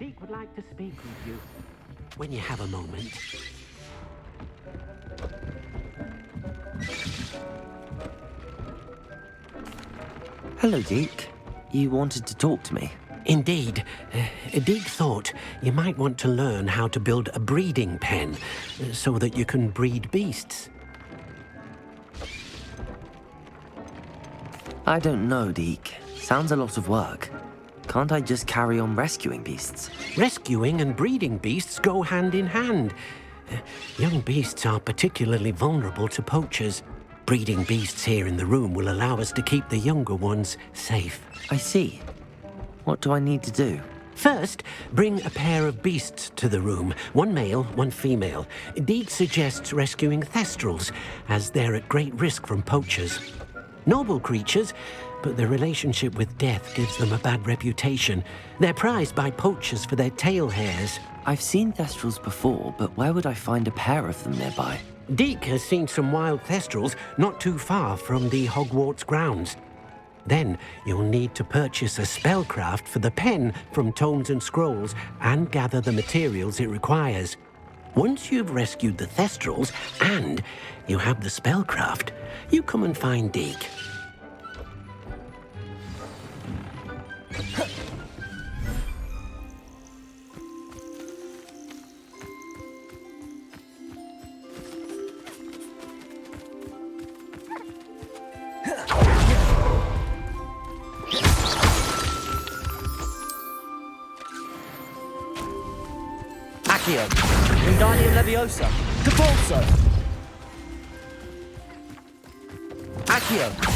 Deke would like to speak with you. When you have a moment. Hello, Deke. You wanted to talk to me? Indeed. Deke thought you might want to learn how to build a breeding pen so that you can breed beasts. I don't know, Deke. Sounds a lot of work. Can't I just carry on rescuing beasts? Rescuing and breeding beasts go hand in hand. Young beasts are particularly vulnerable to poachers. Breeding beasts here in the room will allow us to keep the younger ones safe. I see. What do I need to do? First, bring a pair of beasts to the room. One male, one female. Deke suggests rescuing thestrals, as they're at great risk from poachers. Noble creatures, but their relationship with death gives them a bad reputation. They're prized by poachers for their tail hairs. I've seen thestrals before, but where would I find a pair of them nearby? Deke has seen some wild thestrals not too far from the Hogwarts grounds. Then you'll need to purchase a spellcraft for the pen from Tomes and Scrolls and gather the materials it requires. Once you've rescued the thestrals and you have the spellcraft, you come and find Deke. Accio, Wingardium Leviosa, Convulso! Accio!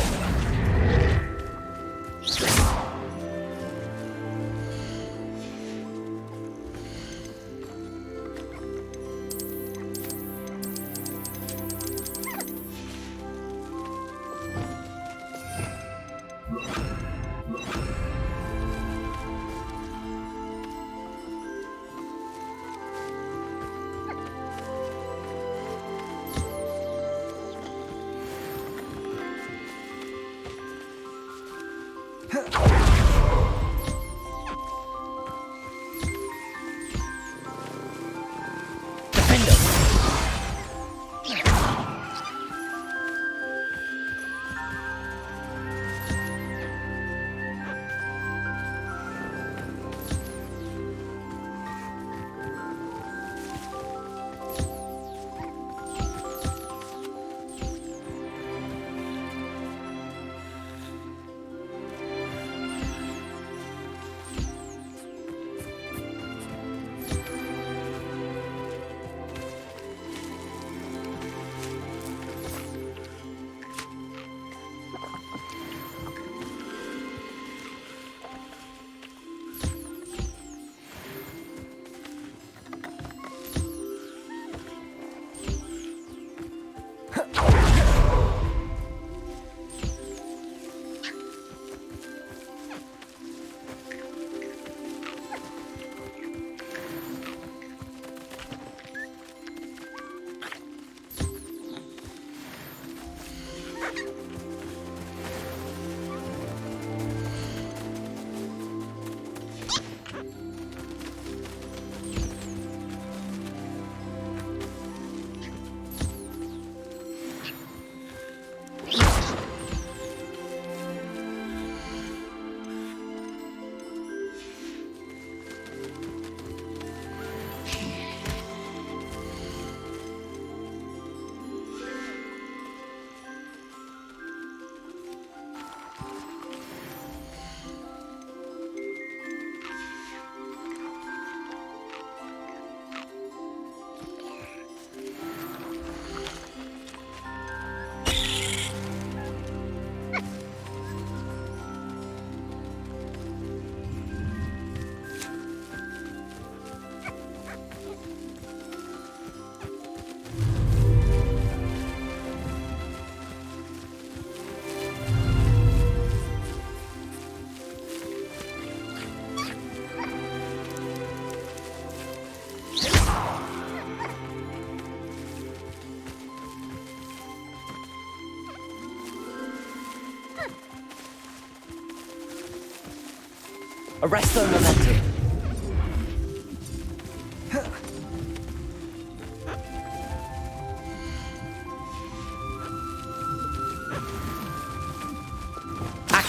Arresto Momentum.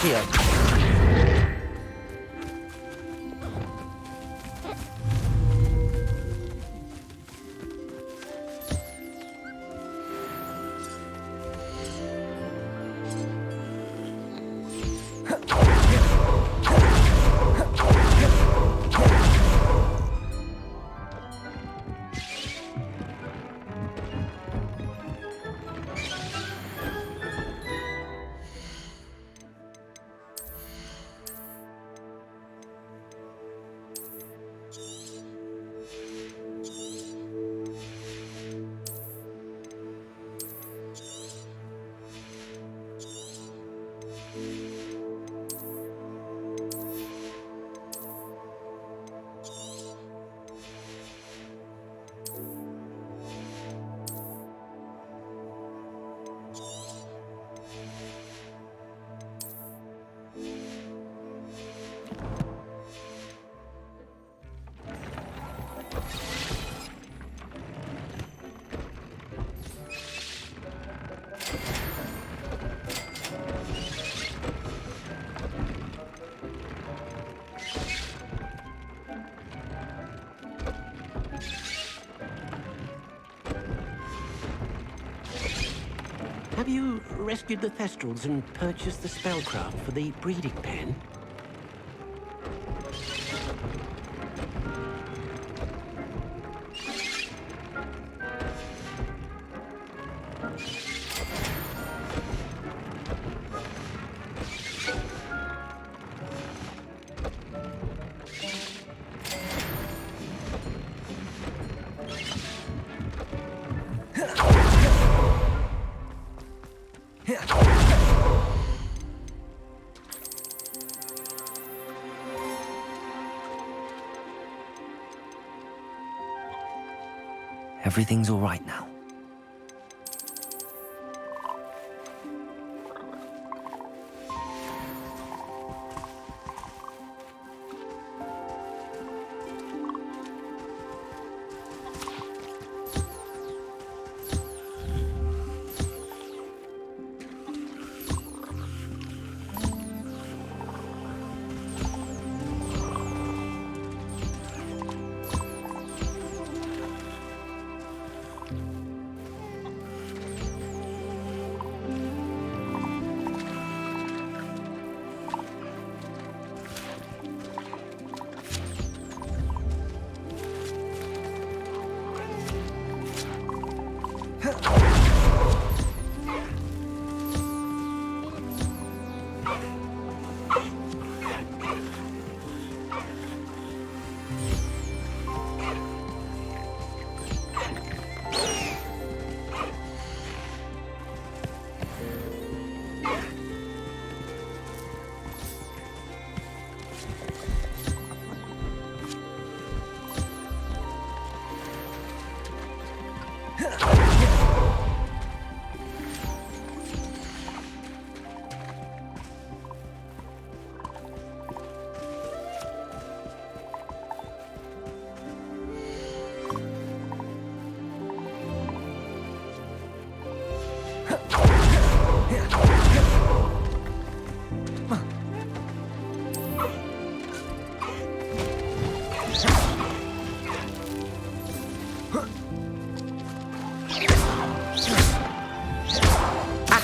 Accio. Have you rescued the Thestrals and purchased the spellcraft for the breeding pen? Everything's all right now.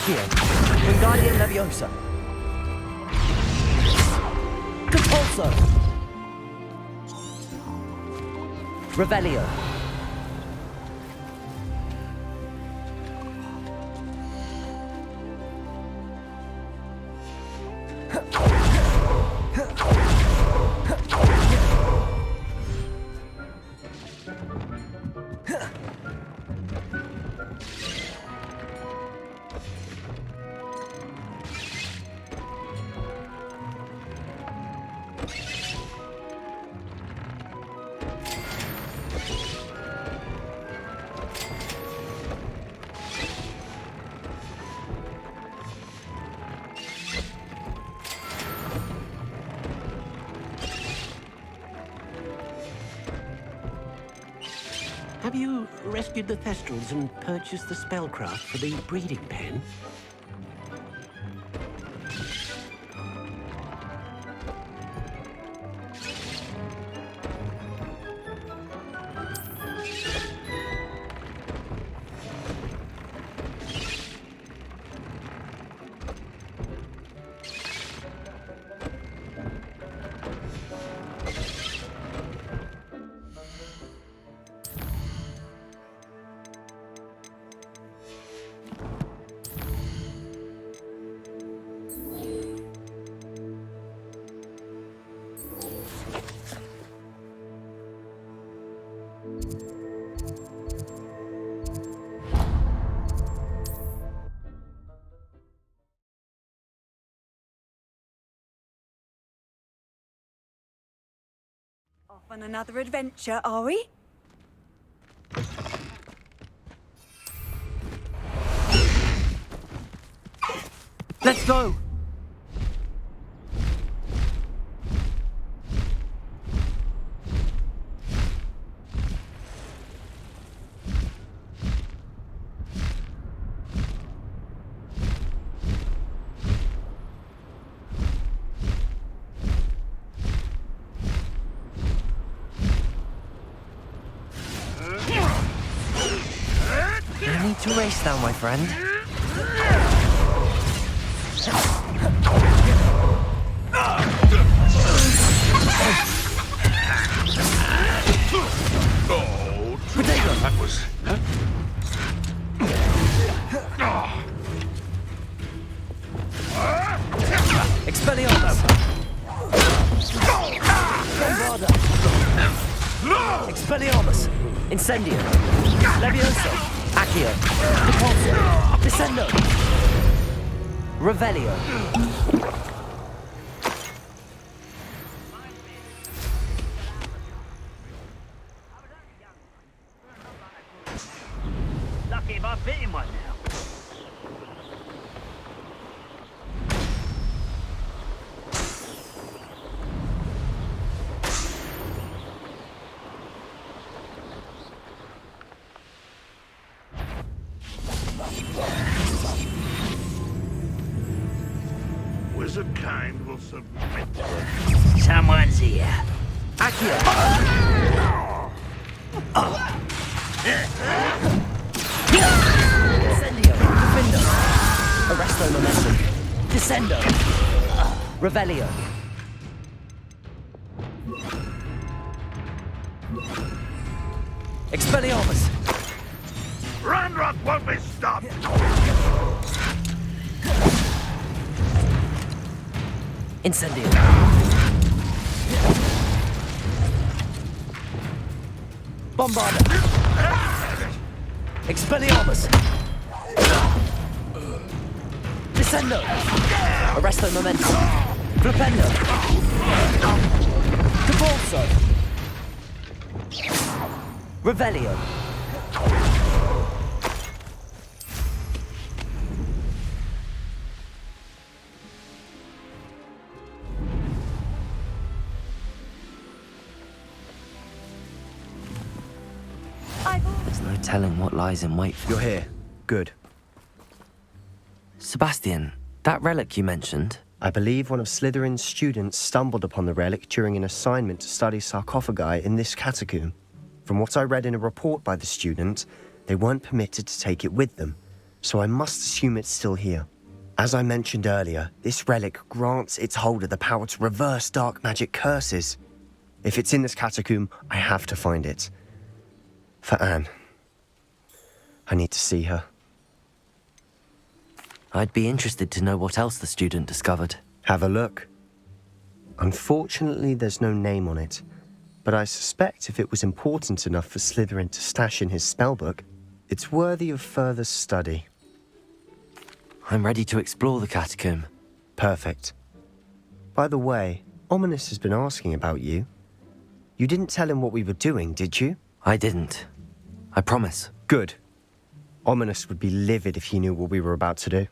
Accio. Wingardium Leviosa. Compulso. Revelio. Have you rescued the Thestrals and purchased the spellcraft for the breeding pen? On another adventure, are we? Let's go! No need to race now, my friend. Oh, that was... Huh? Expelliarmus! Bombarda! Expelliarmus! Incendio! Levioso! Accio! Repulso! Descendo! Revelio! Lucky if I've bitten one now. Wizard kind will submit. Someone's here. Accio! Incendio! Defendo! Arresto Momentum! Descendo! Revelio! Expelliarmus! Ranrock won't be stopped! Incendio! Bombarda! Expelliarmus! Descendo! Arresto Momentum! Flipendo! Cabalso! Revelio! There's no telling what lies in wait for You're here. Good. Sebastian, that relic you mentioned, I believe one of Slytherin's students stumbled upon the relic during an assignment to study sarcophagi in this catacomb. From what I read in a report by the student, they weren't permitted to take it with them, so I must assume it's still here. As I mentioned earlier, this relic grants its holder the power to reverse dark magic curses. If it's in this catacomb, I have to find it. For Anne. I need to see her. I'd be interested to know what else the student discovered. Have a look. Unfortunately, there's no name on it, but I suspect if it was important enough for Slytherin to stash in his spellbook, it's worthy of further study. I'm ready to explore the catacomb. Perfect. By the way, Ominous has been asking about you. You didn't tell him what we were doing, did you? I didn't. I promise. Good. Ominous would be livid if he knew what we were about to do.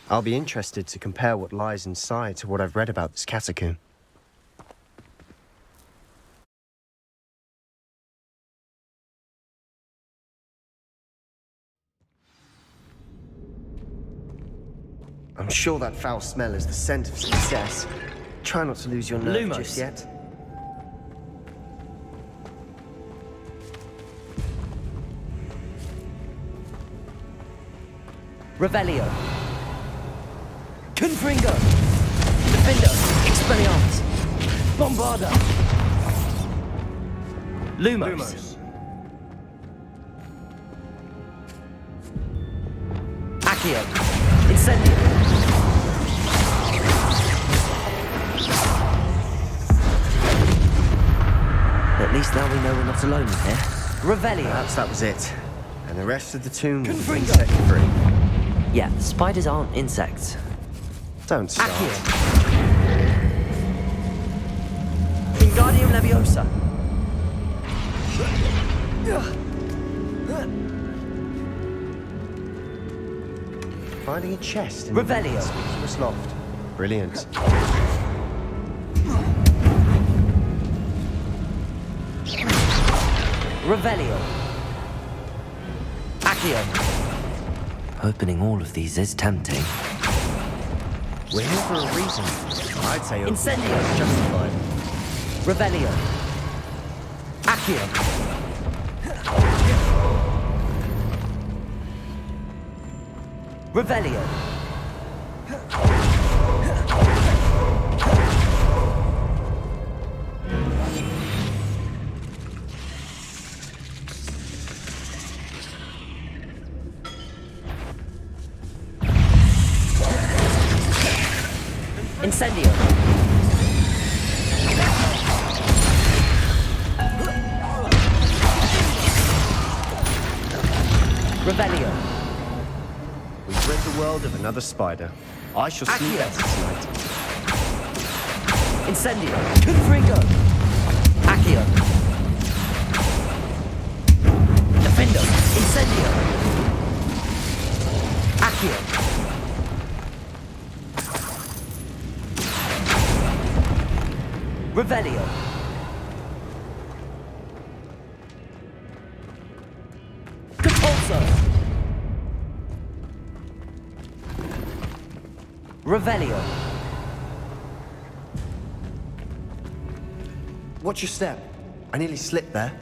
I'll be interested to compare what lies inside to what I've read about this catacomb. I'm sure that foul smell is the scent of success. Try not to lose your nerve Lumos. just yet. Revelio! Confringo! Defendo! Expelliarmus! Bombarda! Lumos! Accio. Incendio. At least now we know we're not alone in here. Revelio. Perhaps that was it. And the rest of the tomb was Confringo. insect-free. Yeah, spiders aren't insects. Don't start. Accio. Wingardium Leviosa. Finding a chest in Revelio. the conspicuous loft. Brilliant. Revelio. Accio. Opening all of these is tempting. We're here for a reason. I'd say opening Incendio. is justified. Revelio. Accio. Revelio. Incendio. Revelio. We've rid the world of another spider. I shall sleep Accio. better tonight. Incendio. Confringo. Accio. Defendo. Incendio. Accio. Revelio. Capulso. Revelio. Watch your step. I nearly slipped there.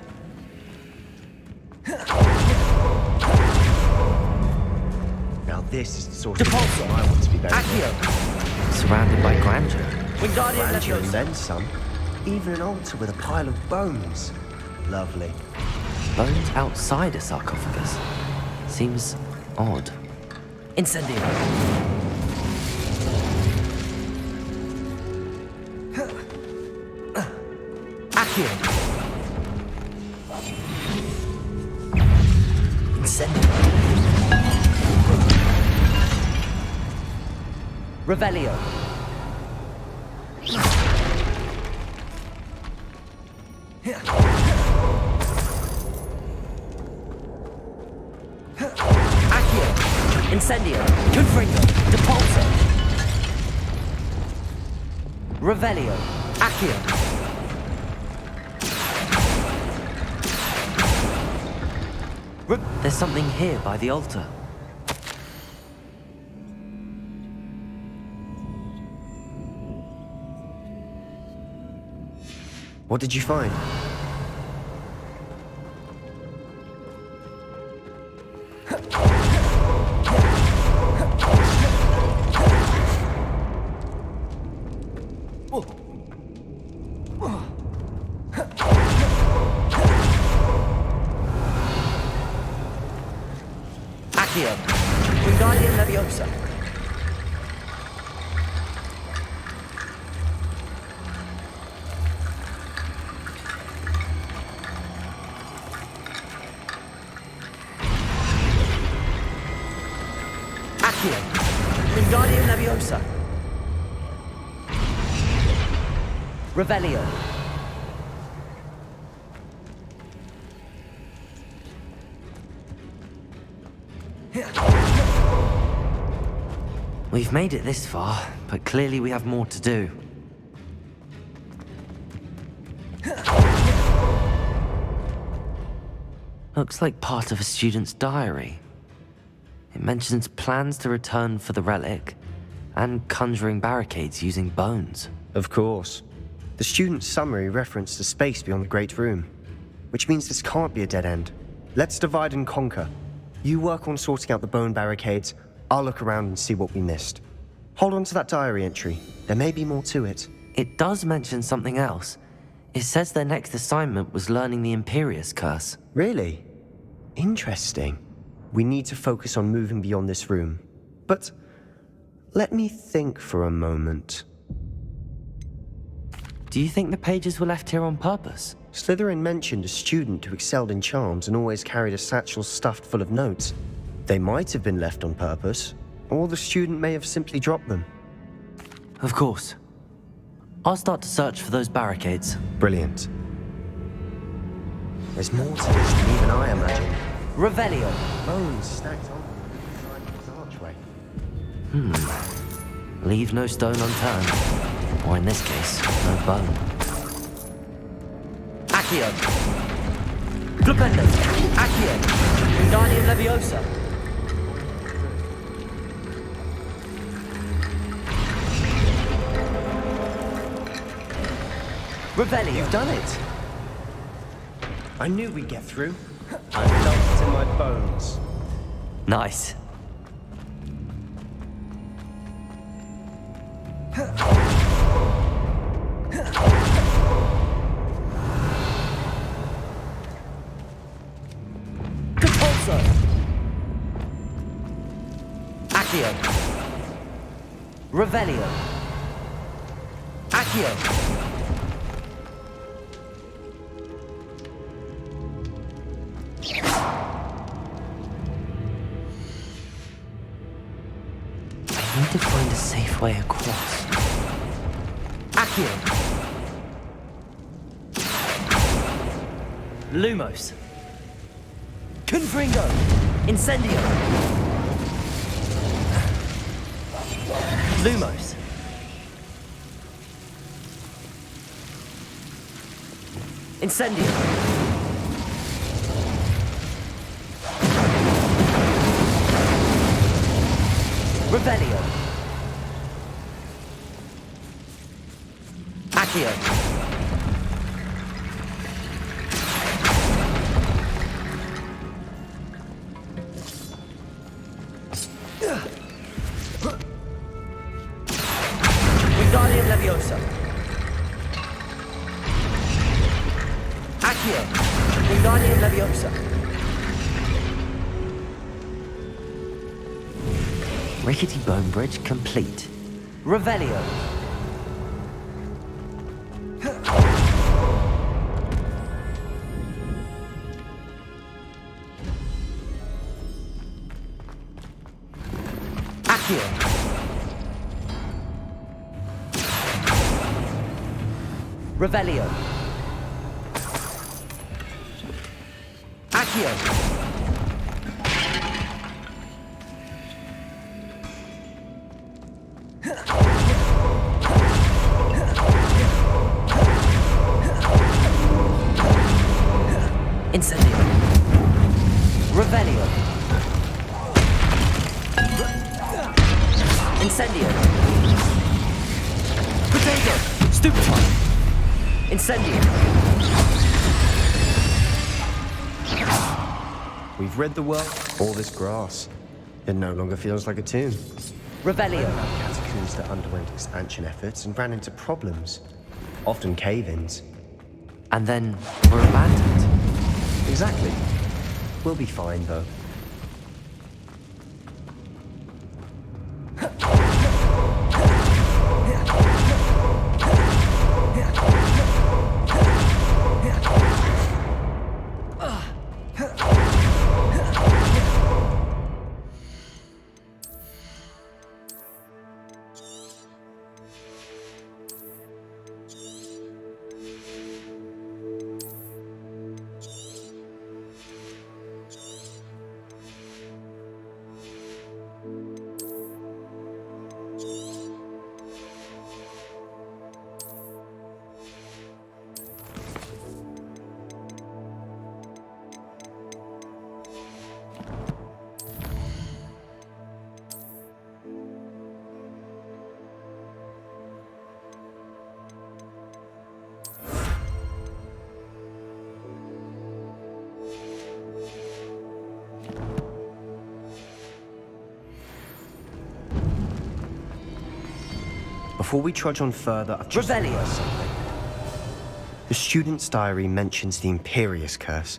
Now this is the sort of Depulso. place I want to be buried in. Accio. Surrounded by grandeur. Wingardium Grandeur and Leviosa. then some. Even an altar with a pile of bones. Lovely. Bones outside a sarcophagus. Seems odd. Incendio. Accio. Incendio. Revelio. Accio. Incendio. Confringo. Depulso. Revelio. Accio. There's something here by the altar. What did you find? Accio. Wingardium Leviosa. Accio. Wingardium Leviosa. Revelio. We've made it this far, but clearly we have more to do. Looks like part of a student's diary. It mentions plans to return for the relic and conjuring barricades using bones. Of course. The student's summary referenced a space beyond the Great Room, which means this can't be a dead end. Let's divide and conquer. You work on sorting out the bone barricades, I'll look around and see what we missed. Hold on to that diary entry. There may be more to it. It does mention something else. It says their next assignment was learning the Imperius Curse. Really? Interesting. We need to focus on moving beyond this room. But let me think for a moment. Do you think the pages were left here on purpose? Slytherin mentioned a student who excelled in charms and always carried a satchel stuffed full of notes. They might have been left on purpose, or the student may have simply dropped them. Of course. I'll start to search for those barricades. Brilliant. There's more to this than even I imagined. Revelio. Bones stacked on the archway. Leave no stone unturned. Or in this case, no bone. Accio. Flipendo. Accio. Wingardium Leviosa. Revelio. You've done it! I knew we'd get through. I felt it in my bones. Nice. Compulso. Accio. Revelio. Accio. I need to find a safe way across. Accio. Lumos. Confringo. Incendio. Lumos. Incendio. Revelio. Accio. Wingardium Leviosa. Accio. Wingardium Leviosa. Rickety bone bridge complete. Revelio. Accio. Revelio. Accio. Incendio. Revelio. Incendio. Potato. Stupefy. Incendio. We've rid the world of all this grass. It no longer feels like a tomb. Revelio. Catacombs that underwent expansion efforts and ran into problems, often cave-ins. And then were abandoned. Exactly. We'll be fine, though. Before we trudge on further, I've just Revelio. realized something. The student's diary mentions the Imperious Curse.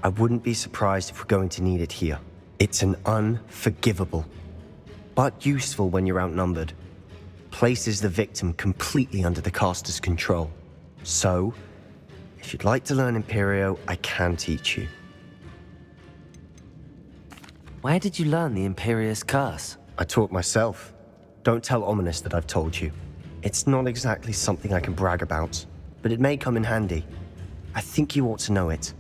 I wouldn't be surprised if we're going to need it here. It's an unforgivable but useful when you're outnumbered. Places the victim completely under the caster's control. So, if you'd like to learn Imperio, I can teach you. Where did you learn the Imperious Curse? I taught myself. Don't tell Ominous that I've told you. It's not exactly something I can brag about, but it may come in handy. I think you ought to know it.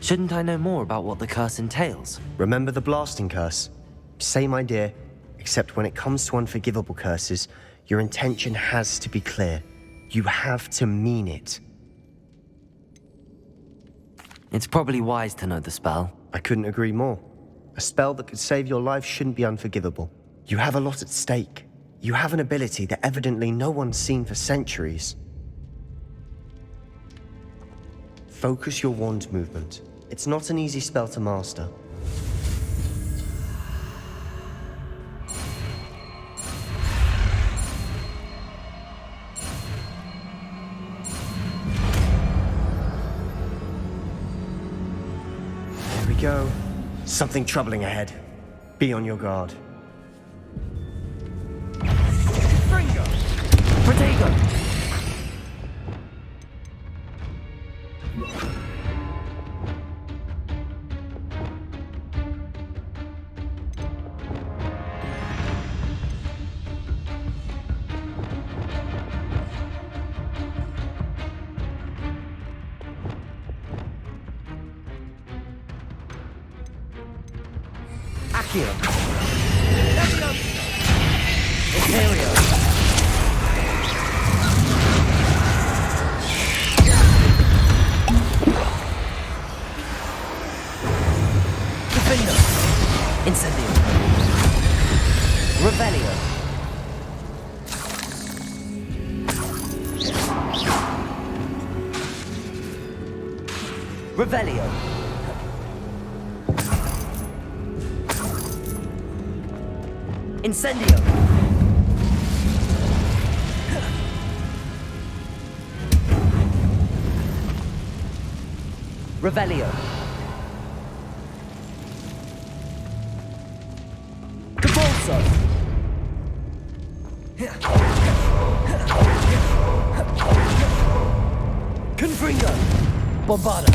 Shouldn't I know more about what the curse entails? Remember the blasting curse? Same idea, except when it comes to unforgivable curses, your intention has to be clear. You have to mean it. It's probably wise to know the spell. I couldn't agree more. A spell that could save your life shouldn't be unforgivable. You have a lot at stake. You have an ability that evidently no one's seen for centuries. Focus your wand movement. It's not an easy spell to master. There we go. Something troubling ahead. Be on your guard. Protego! Accio! Imperio! Incendio. Revelio. Revelio. Incendio. Revelio. Confringo! Bombarda!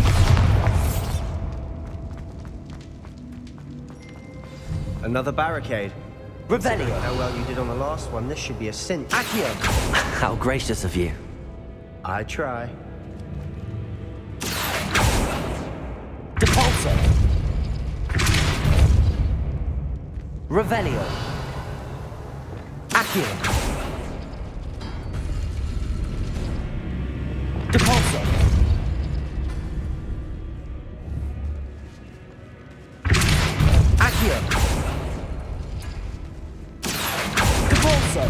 Another barricade. Revelio! How well you did on the last one, this should be a cinch. Accio! How gracious of you. I try. Depulso! Revelio! Accio! Depulso! Accio! Depulso!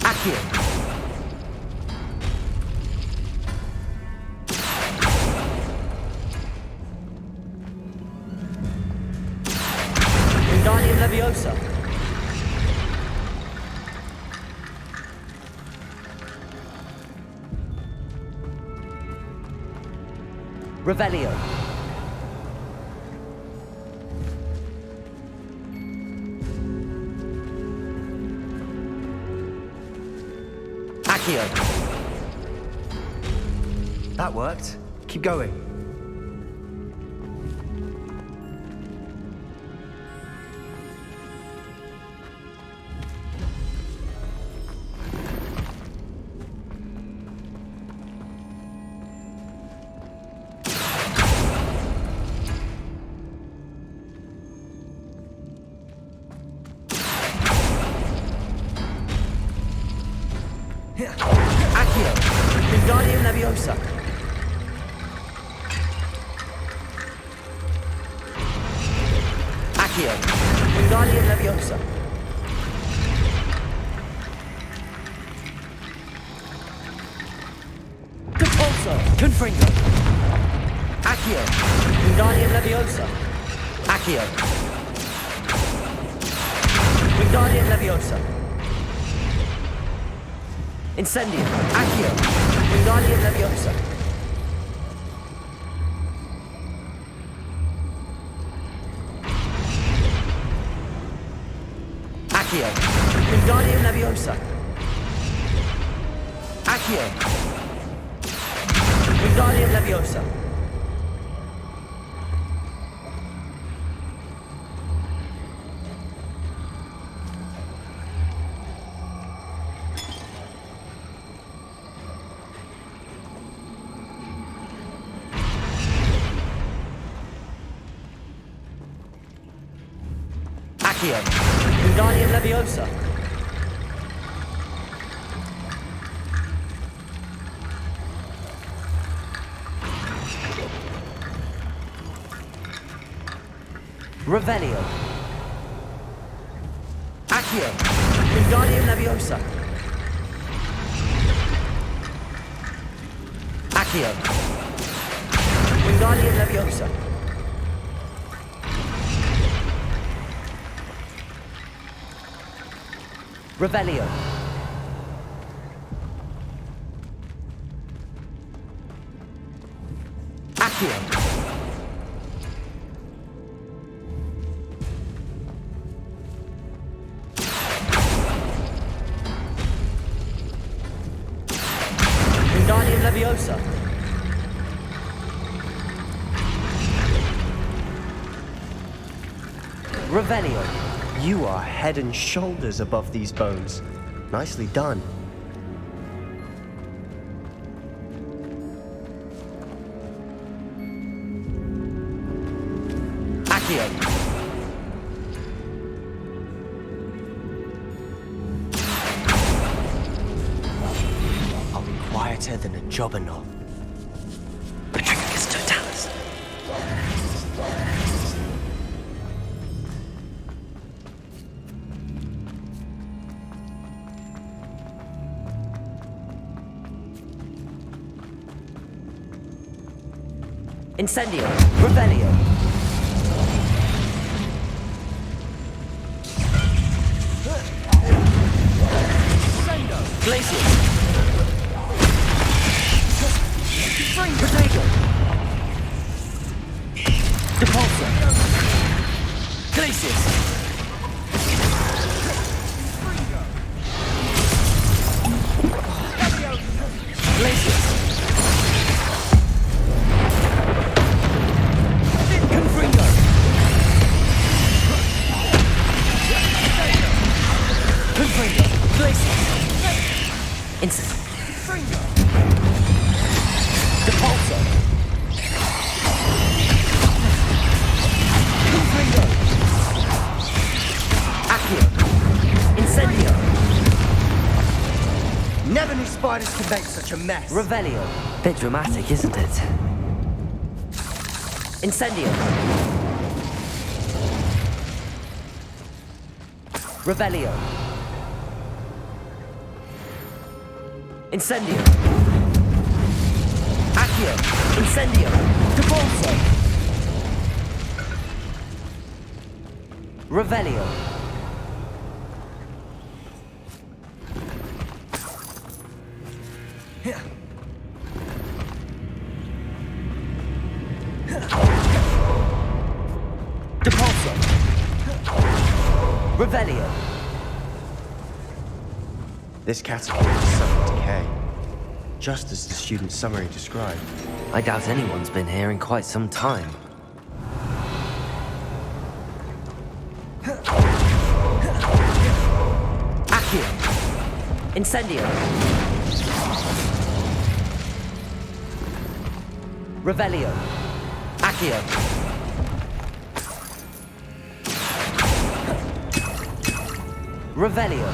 Accio! Wingardium Leviosa! Revelio. Accio. That worked. Keep going. Accio. Wingardium Leviosa. Accio. Wingardium Leviosa. Depulso. Confringo. Accio. Wingardium Leviosa. Accio. Wingardium Leviosa. Incendio. Accio. Wingardium Leviosa. Accio. Wingardium Leviosa. Accio. Wingardium Leviosa. Accio. Wingardium Leviosa. Revelio. Accio. Wingardium Leviosa. Accio. Wingardium Leviosa. Revelio. Accio. Wingardium Leviosa. Revelio. You are head and shoulders above these bones. Nicely done. Accio. I'll be quieter than a jobberknoll. Patricus Totalis. Incendio. Revelio. Glacius. Protego. Depulso. Glacius. Glacius. Confringo. Confringo. Glacius. Instant. Depulso. Confringo. Accio. Incendio. Never knew spiders could make such a mess. Revelio. Bit dramatic, isn't it? Incendio. Revelio. Incendio. Accio. Incendio. Depulso. Revelio. Depulso. Revelio. This catacomb is sudden decay, just as the student's summary described. I doubt anyone's been here in quite some time. Accio. Incendio. Revelio. Accio. Revelio.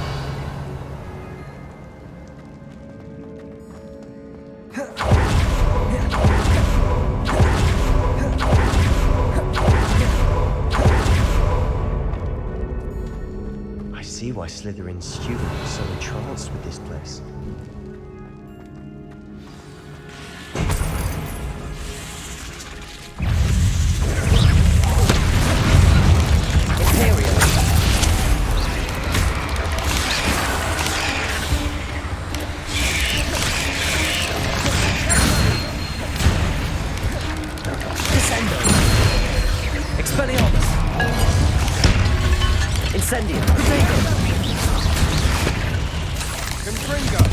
I see why Slytherin's student was so entranced with this place. Imperial. Descendo. Expelliarmus. Incendio. Protego. Imperial.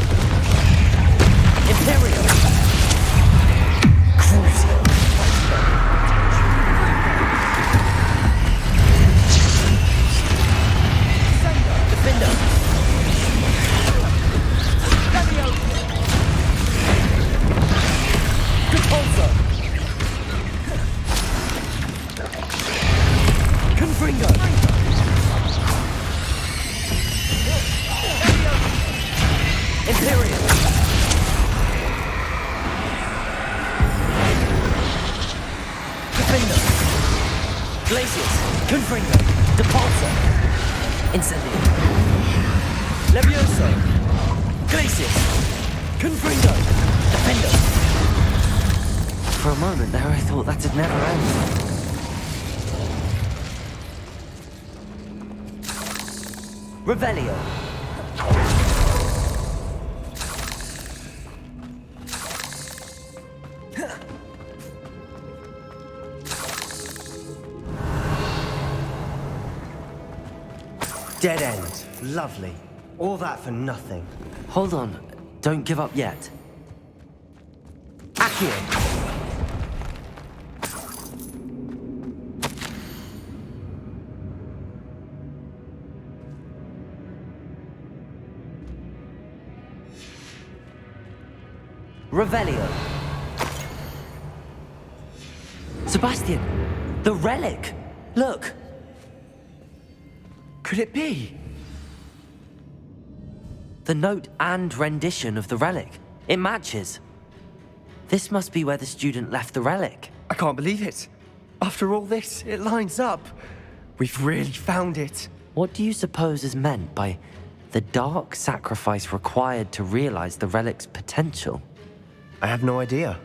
Defender. Repulsor. Confringo. Imperial. Defender. Glacius. Confringo. Depulsor. Incendio. Levioso. Glacius. Confringo. Defender. For a moment there, I thought that'd never end. Revelio. Dead end. Lovely. All that for nothing. Hold on, don't give up yet. Accio. Revelio. Sebastian, the relic! Look! Could it be? The note and rendition of the relic. It matches. This must be where the student left the relic. I can't believe it. After all this, it lines up. We've really found it. What do you suppose is meant by the dark sacrifice required to realize the relic's potential? I have no idea.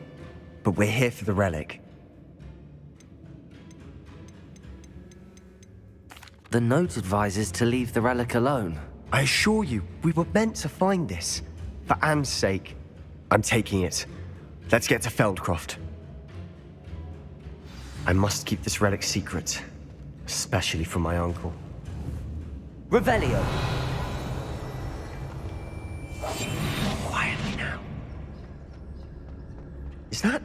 But we're here for the relic. The note advises to leave the relic alone. I assure you, we were meant to find this. For Anne's sake. I'm taking it. Let's get to Feldcroft. I must keep this relic secret. Especially from my uncle. Revelio. Quietly now. Is that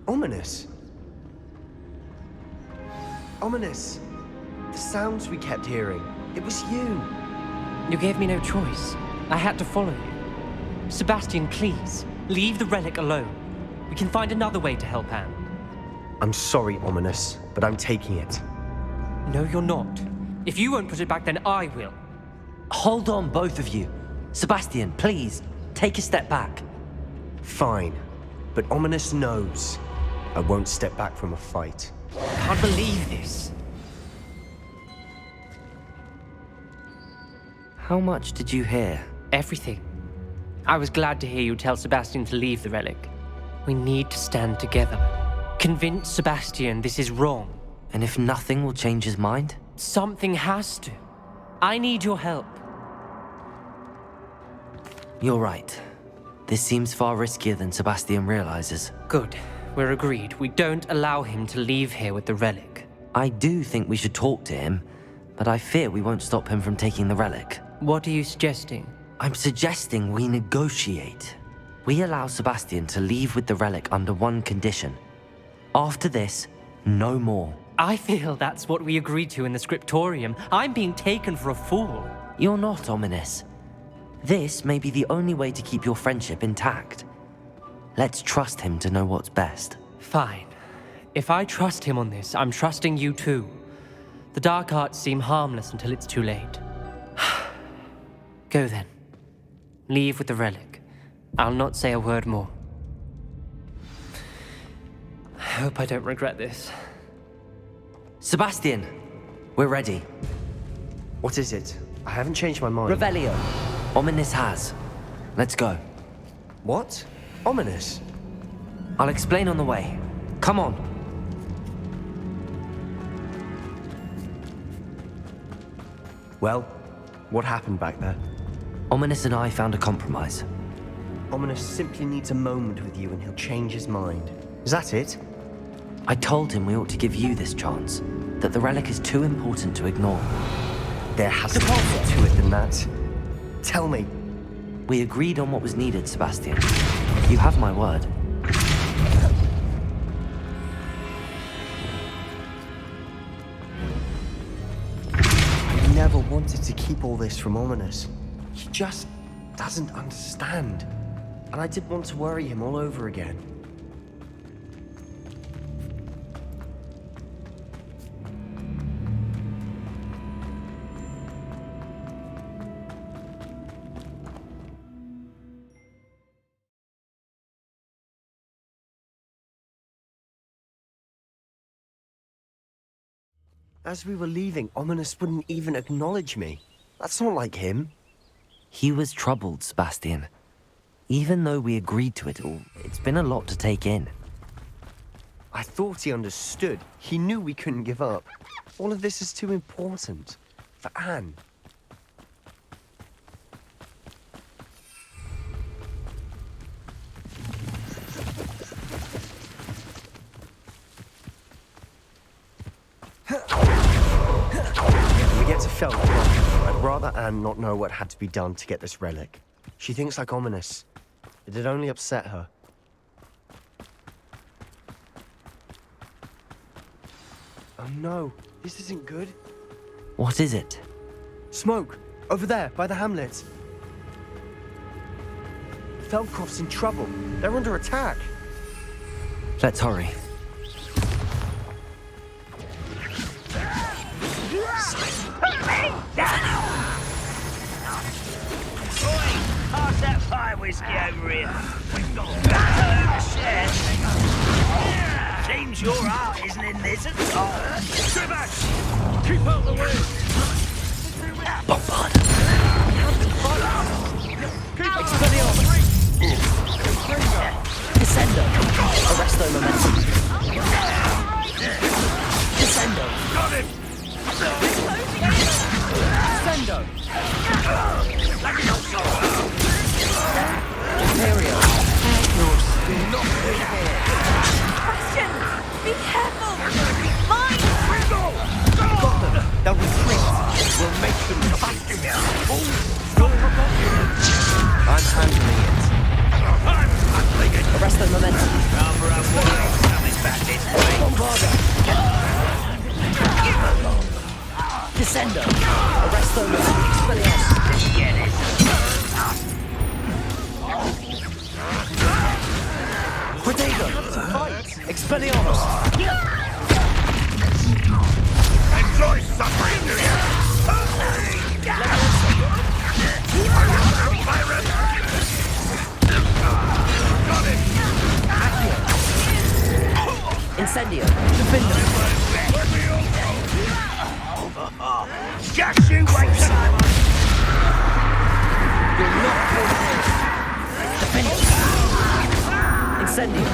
ominous? Ominous. The sounds we kept hearing. It was you. You gave me no choice. I had to follow you. Sebastian, please, leave the relic alone. We can find another way to help Anne. I'm sorry, Ominous, but I'm taking it. No, you're not. If you won't put it back, then I will. Hold on, both of you. Sebastian, please, take a step back. Fine, but Ominous knows I won't step back from a fight. I can't believe this. How much did you hear? Everything. I was glad to hear you tell Sebastian to leave the relic. We need to stand together. Convince Sebastian this is wrong. And if nothing will change his mind? Something has to. I need your help. You're right. This seems far riskier than Sebastian realizes. Good. We're agreed. We don't allow him to leave here with the relic. I do think we should talk to him, but I fear we won't stop him from taking the relic. What are you suggesting? I'm suggesting we negotiate. We allow Sebastian to leave with the relic under one condition. After this, no more. I feel that's what we agreed to in the scriptorium. I'm being taken for a fool. You're not, Ominous. This may be the only way to keep your friendship intact. Let's trust him to know what's best. Fine. If I trust him on this, I'm trusting you too. The dark arts seem harmless until it's too late. Go then. Leave with the relic. I'll not say a word more. I hope I don't regret this. Sebastian, we're ready. What is it? I haven't changed my mind. Revelio. Ominous has. Let's go. What? Ominous? I'll explain on the way. Come on. Well, what happened back there? Ominous and I found a compromise. Ominous simply needs a moment with you and he'll change his mind. Is that it? I told him we ought to give you this chance, that the relic is too important to ignore. There has to be more to it than that. Tell me, We agreed on what was needed, Sebastian. You have my word. I never wanted to keep all this from Ominous. He just doesn't understand. And I didn't want to worry him all over again. As we were leaving, Ominous wouldn't even acknowledge me. That's not like him. He was troubled, Sebastian. Even though we agreed to it all, it's been a lot to take in. I thought he understood. He knew we couldn't give up. All of this is too important. For Anne. When we get to Felton, I'd rather Anne not know what had to be done to get this relic. She thinks like Ominous. It'd only upset her. Oh no, this isn't good. What is it? Smoke! Over there, by the hamlet. Feldcroft's in trouble. They're under attack. Let's hurry. Pass that fire whiskey over here. We've got better share. Seems your heart isn't in this at all. Sebastian, keep out the way. Bombard. Descendo. Arresto momentum. Descendo. Got him! Descendo. Sebastian, be careful! Mine! Got them! They'll retreat! We'll make them fight! I'm handling it. Arresto momentum. Coming back this way. Bombarda. Descendo. Arresto momentum. Expelliarmus. Get it. Protego. Fight. Expelliarmus. Enjoy suffering, do you? Pirate! Got it! Incendio. Defender. Just you wait, son. You're not good here. Defender. Incendio.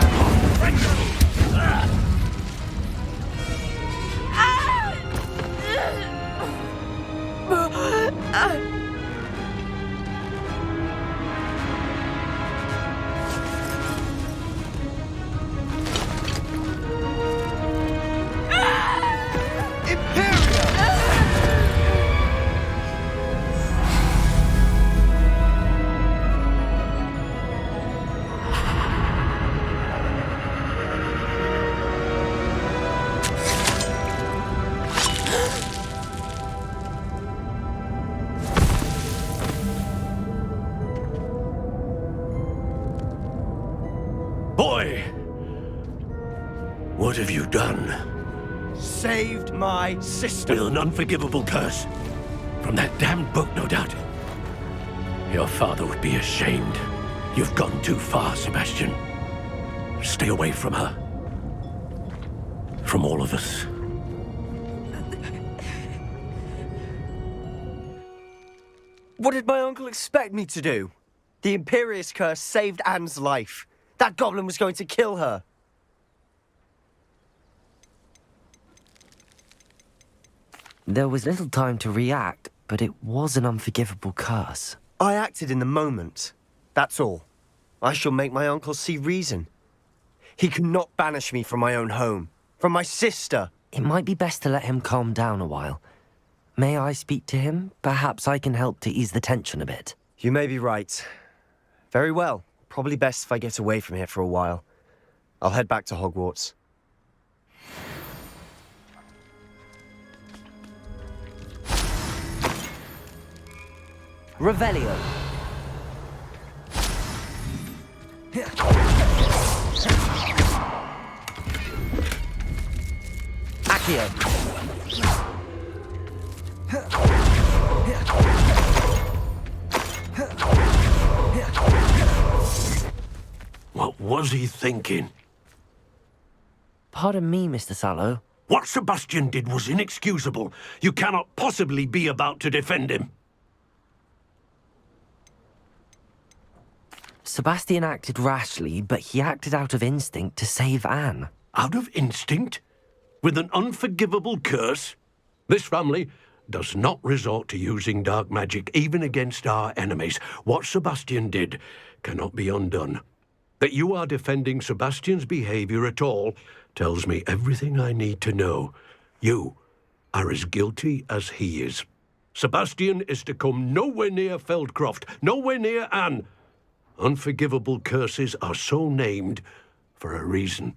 Boy! What have you done? Saved my sister. With an unforgivable curse. From that damned book, no doubt. Your father would be ashamed. You've gone too far, Sebastian. Stay away from her. From all of us. What did my uncle expect me to do? The Imperious curse saved Anne's life. That goblin was going to kill her. There was little time to react, but it was an unforgivable curse. I acted in the moment. That's all. I shall make my uncle see reason. He cannot banish me from my own home. From my sister. It might be best to let him calm down a while. May I speak to him? Perhaps I can help to ease the tension a bit. You may be right. Very well. Probably best if I get away from here for a while. I'll head back to Hogwarts. Revelio. Accio. What was he thinking? Pardon me, Mr. Sallow. What Sebastian did was inexcusable. You cannot possibly be about to defend him. Sebastian acted rashly, but he acted out of instinct to save Anne. Out of instinct? With an unforgivable curse? This family does not resort to using dark magic even against our enemies. What Sebastian did cannot be undone. That you are defending Sebastian's behavior at all tells me everything I need to know. You are as guilty as he is. Sebastian is to come nowhere near Feldcroft, nowhere near Anne. Unforgivable curses are so named for a reason.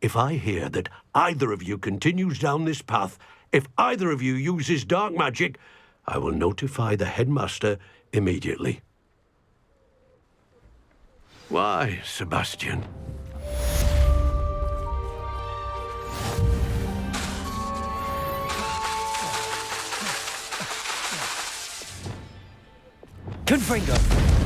If I hear that either of you continues down this path, if either of you uses dark magic, I will notify the headmaster immediately. Why, Sebastian? Confringo.